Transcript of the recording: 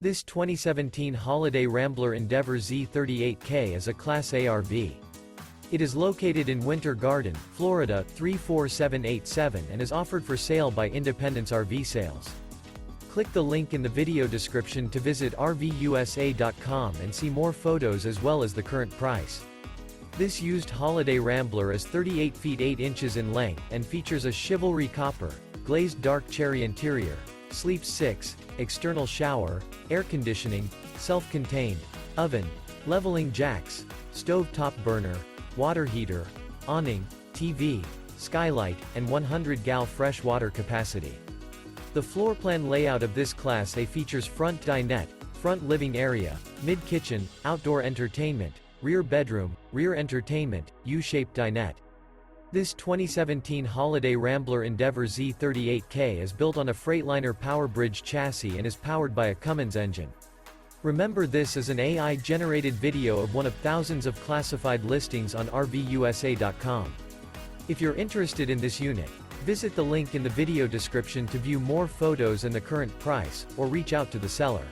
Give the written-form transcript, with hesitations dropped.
This 2017 Holiday Rambler Endeavor Z38K is a Class A RV. It is located in Winter Garden, Florida 34787 and is offered for sale by Independence RV Sales. Click the link in the video description to visit RVUSA.com and see more photos as well as the current price. This used Holiday Rambler is 38 feet 8 inches in length and features a Chivalry Copper, Glazed Dark Cherry interior, sleeps 6, external shower, air conditioning, self-contained, oven, leveling jacks, stove top burner, water heater, awning, TV, skylight, and 100 gal fresh water capacity. The floor plan layout of this Class A features front dinette, front living area, mid-kitchen, outdoor entertainment, rear bedroom, rear entertainment, U-shaped dinette. This 2017 Holiday Rambler Endeavor Z38K is built on a Freightliner Power Bridge chassis and is powered by a Cummins engine. Remember, this is an AI-generated video of one of thousands of classified listings on RVUSA.com. If you're interested in this unit, visit the link in the video description to view more photos and the current price, or reach out to the seller.